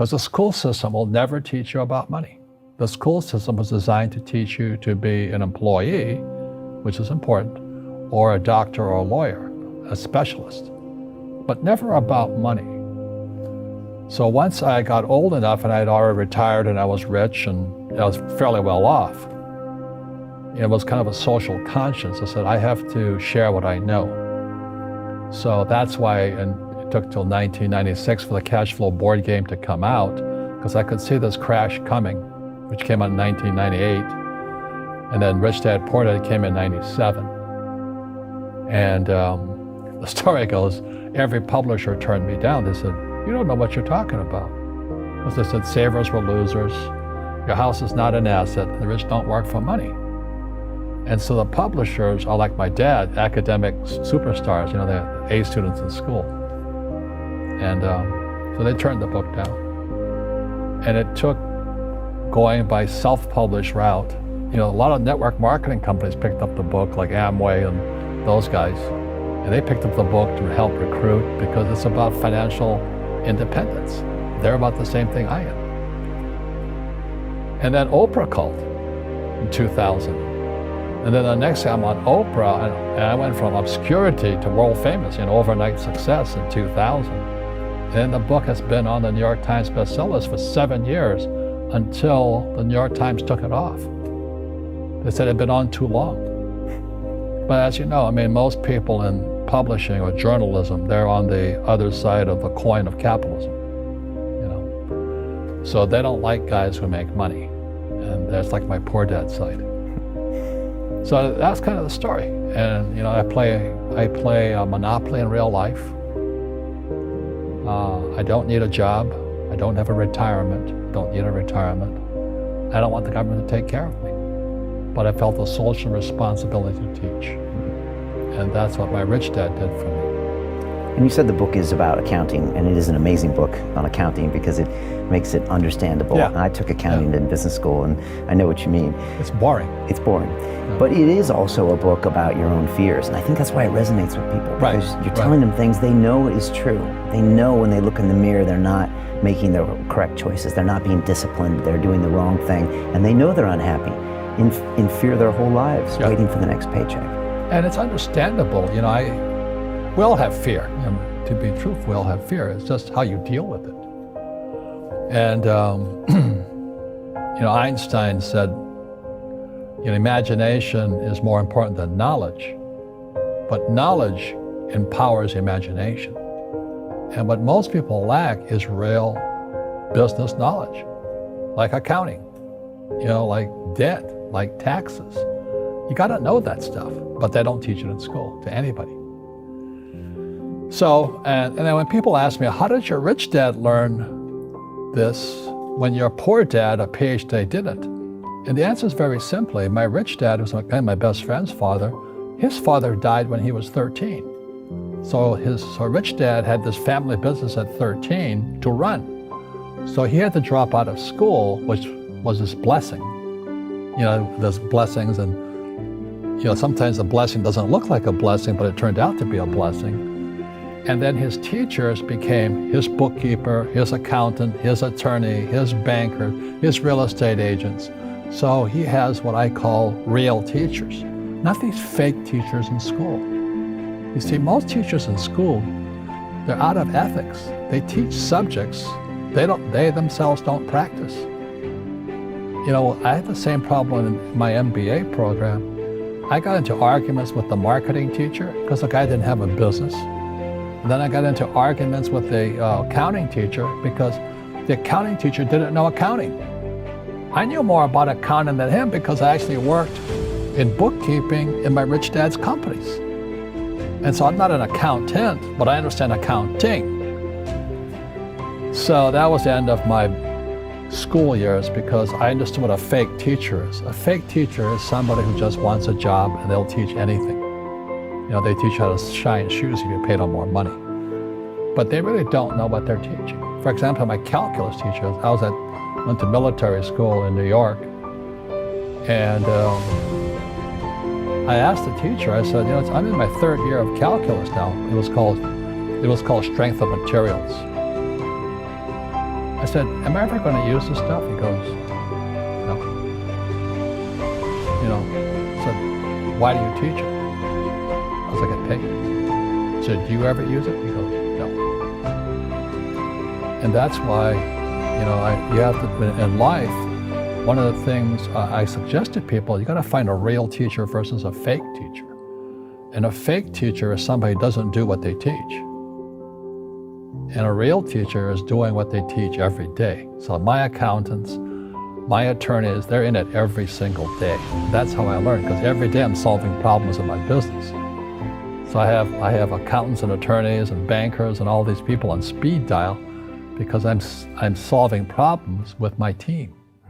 Because the school system will never teach you about money. The school system was designed to teach you to be an employee, which is important, or a doctor or a lawyer, a specialist, but never about money. So once I got old enough and I had already retired and I was rich and I was fairly well off, it was kind of a social conscience. I said, I have to share what I know. So that's why it took till 1996 for the cash flow board game to come out, because I could see this crash coming, which came out in 1998. And then Rich Dad Poor Dad came in 97. And the story goes, every publisher turned me down. They said, you don't know what you're talking about. Because they said, savers were losers, your house is not an asset, and the rich don't work for money. And so the publishers are like my dad, academic superstars, they're A students in school. And so they turned the book down. And it took going by self-published route. A lot of network marketing companies picked up the book, like Amway and those guys. And they picked up the book to help recruit because it's about financial independence. They're about the same thing I am. And then Oprah called in 2000. And then the next thing I'm on Oprah, and I went from obscurity to world famous, overnight success in 2000. And the book has been on the New York Times bestseller list for 7 years until the New York Times took it off. They said it had been on too long. But as you know, most people in publishing or journalism, they're on the other side of the coin of capitalism. So they don't like guys who make money. And that's like my poor dad side. So that's kind of the story. And I play Monopoly in real life. I don't need a job. I don't have a retirement. Don't need a retirement. I don't want the government to take care of me. But I felt a social responsibility to teach. And that's what my rich dad did for me. And you said the book is about accounting, and it is an amazing book on accounting because it makes it understandable. Yeah. And I took accounting in business school, and I know what you mean. It's boring. It's boring. Yeah. But it is also a book about your own fears, and I think that's why it resonates with people. Because you're telling them things they know is true. They know when they look in the mirror they're not making the correct choices. They're not being disciplined. They're doing the wrong thing. And they know they're unhappy, in fear their whole lives, waiting for the next paycheck. And it's understandable. We all have fear. To be truthful, we all have fear. It's just how you deal with it. And Einstein said, imagination is more important than knowledge, but knowledge empowers imagination. And what most people lack is real business knowledge, like accounting, like debt, like taxes. You got to know that stuff, but they don't teach it in school to anybody. So, and then when people ask me, how did your rich dad learn this when your poor dad, a PhD, didn't? And the answer is very simply, my rich dad, who's my best friend's father, his father died when he was 13. So rich dad had this family business at 13 to run. So he had to drop out of school, which was his blessing. There's blessings, and sometimes the blessing doesn't look like a blessing, but it turned out to be a blessing. And then his teachers became his bookkeeper, his accountant, his attorney, his banker, his real estate agents. So he has what I call real teachers, not these fake teachers in school. You see, most teachers in school, they're out of ethics. They teach subjects they themselves don't practice. I had the same problem in my MBA program. I got into arguments with the marketing teacher because the guy didn't have a business. And then I got into arguments with the accounting teacher because the accounting teacher didn't know accounting. I knew more about accounting than him because I actually worked in bookkeeping in my rich dad's companies. And so I'm not an accountant, but I understand accounting. So that was the end of my school years because I understood what a fake teacher is. A fake teacher is somebody who just wants a job and they'll teach anything. They teach how to shine shoes if you pay them more money. But they really don't know what they're teaching. For example, my calculus teacher, went to military school in New York, and I asked the teacher, I said, I'm in my 3rd year of calculus now. It was called strength of materials. I said, am I ever going to use this stuff? He goes, no. You know, I said, why do you teach it? I was like, I get paid. I said, do you ever use it? He goes, no. And that's why, you know, you have to, in life, one of the things I suggest to people, you got to find a real teacher versus a fake teacher. And a fake teacher is somebody who doesn't do what they teach. And a real teacher is doing what they teach every day. So my accountants, my attorneys, they're in it every single day. That's how I learn, because every day I'm solving problems in my business. So I have accountants and attorneys and bankers and all these people on speed dial because I'm solving problems with my team.